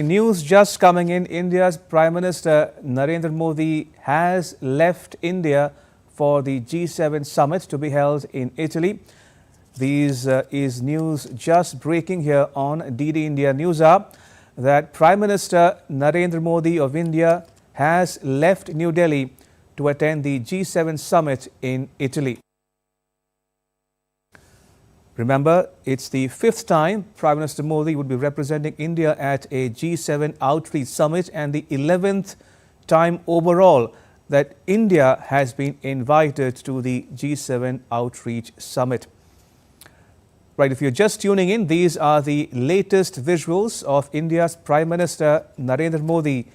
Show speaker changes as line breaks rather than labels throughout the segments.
News just coming in, India's Prime Minister Narendra Modi has left India for the G7 summit to be held in Italy. These is news just breaking here on DD India News Hour that Prime Minister Narendra Modi of India has left New Delhi to attend the G7 summit in Italy. Remember, it's the fifth time Prime Minister Modi would be representing India at a G7 outreach summit and the 11th time overall that India has been invited to the G7 outreach summit. Right, if you're just tuning in, these are the latest visuals of India's Prime Minister Narendra Modi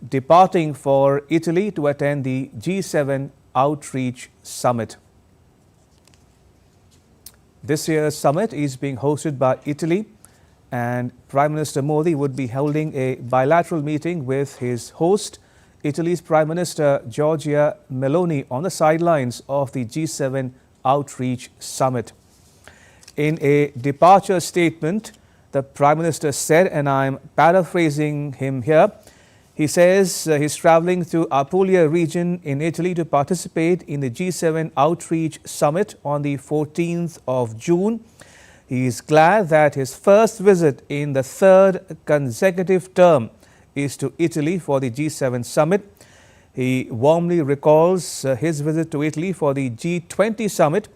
departing for Italy to attend the G7 outreach summit. This year's summit is being hosted by Italy, and Prime Minister Modi would be holding a bilateral meeting with his host, Italy's Prime Minister Giorgia Meloni, on the sidelines of the G7 outreach summit. In a departure statement, the Prime Minister said, and I'm paraphrasing him here, he says he's traveling to Apulia region in Italy to participate in the G7 outreach summit on the 14th of June. He is glad that his first visit in the third consecutive term is to Italy for the G7 summit. He warmly recalls his visit to Italy for the G20 summit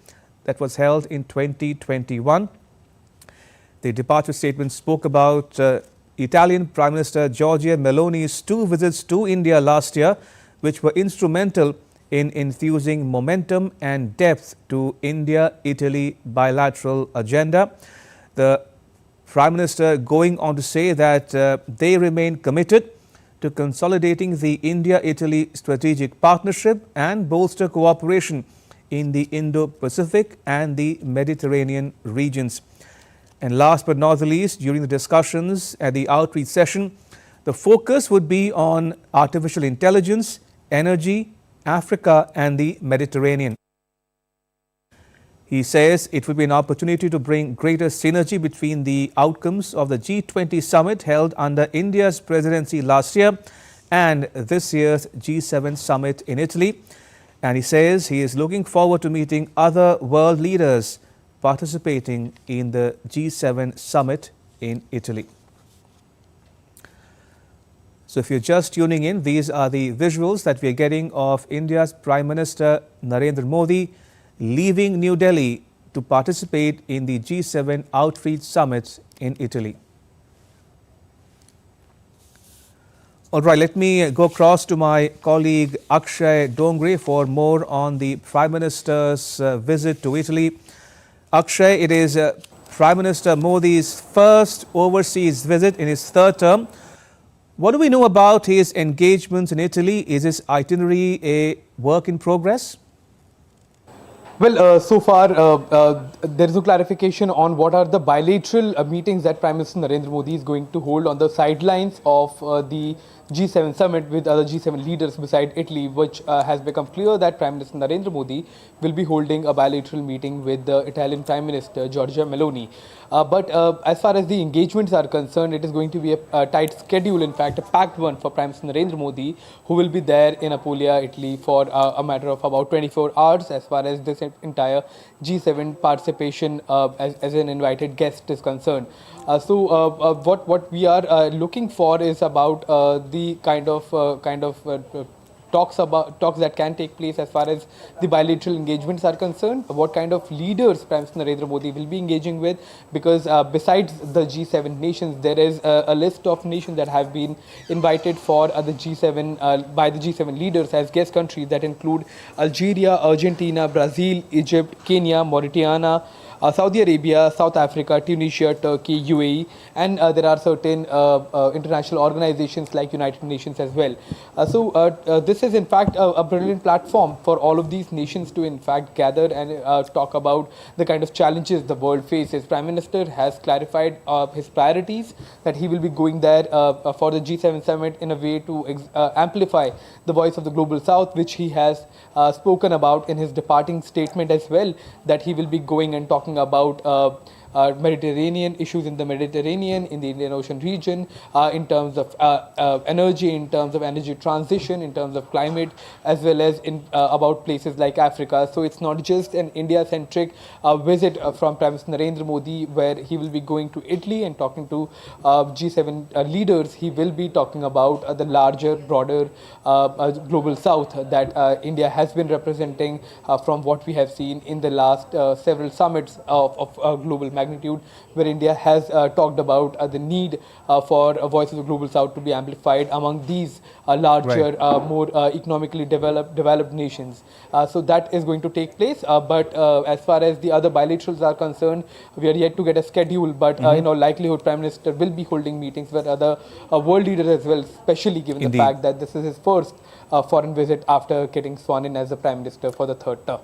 that was held in 2021. The departure statement spoke about Italian Prime Minister Giorgia Meloni's two visits to India last year, which were instrumental in infusing momentum and depth to India-Italy bilateral agenda. The Prime Minister going on to say that they remain committed to consolidating the India-Italy strategic partnership and bolster cooperation in the Indo-Pacific and the Mediterranean regions. And last but not the least, during the discussions at the outreach session, the focus would be on artificial intelligence, energy, Africa and the Mediterranean. He says it will be an opportunity to bring greater synergy between the outcomes of the G20 summit held under India's presidency last year and this year's G7 summit in Italy. And he says he is looking forward to meeting other world leaders participating in the G7 summit in Italy. So if you're just tuning in, these are the visuals that we are getting of India's Prime Minister Narendra Modi leaving New Delhi to participate in the G7 outreach summit in Italy. All right, let me go across to my colleague Akshay Dongre for more on the Prime Minister's visit to Italy. Akshay, it is Prime Minister Modi's first overseas visit in his third term. What do we know about his engagements in Italy? Is his itinerary a work in progress?
Well, so far there is no clarification on what are the bilateral meetings that Prime Minister Narendra Modi is going to hold on the sidelines of the G7 summit with other G7 leaders beside Italy, which has become clear that Prime Minister Narendra Modi will be holding a bilateral meeting with the Italian Prime Minister Giorgia Meloni. But as far as the engagements are concerned, it is going to be a tight schedule, in fact a packed one for Prime Minister Narendra Modi, who will be there in Apulia, Italy for a matter of about 24 hours as far as this entire G7 participation as an invited guest is concerned. What we are looking for is about the kind of talks that can take place as far as the bilateral engagements are concerned. What kind of leaders Prime Minister Narendra Modi will be engaging with, because besides the G7 nations, there is a list of nations that have been invited for the G7 by the G7 leaders as guest countries that include Algeria, Argentina, Brazil, Egypt, Kenya, Mauritania, Saudi Arabia, South Africa, Tunisia, Turkey, UAE, and there are certain international organizations like United Nations as well. This is in fact a brilliant platform for all of these nations to in fact gather and talk about the kind of challenges the world faces. Prime Minister has clarified his priorities, that he will be going there for the G7 summit in a way to amplify the voice of the Global South, which he has spoken about in his departing statement as well, that he will be going and talking about Mediterranean issues in the Mediterranean, in the Indian Ocean region, in terms of energy, in terms of energy transition, in terms of climate, as well as in about places like Africa. So it's not just an India-centric visit from Prime Minister Narendra Modi, where he will be going to Italy and talking to G7 leaders. He will be talking about the larger, broader global south that India has been representing from what we have seen in the last several summits of global magnitude, where India has talked about the need for voices of global south to be amplified among these larger, more economically developed nations. So that is going to take place. But as far as the other bilaterals are concerned, we are yet to get a schedule. But in all likelihood, Prime Minister will be holding meetings with other world leaders as well, especially given the fact that this is his first foreign visit after getting sworn in as the Prime Minister for the third term.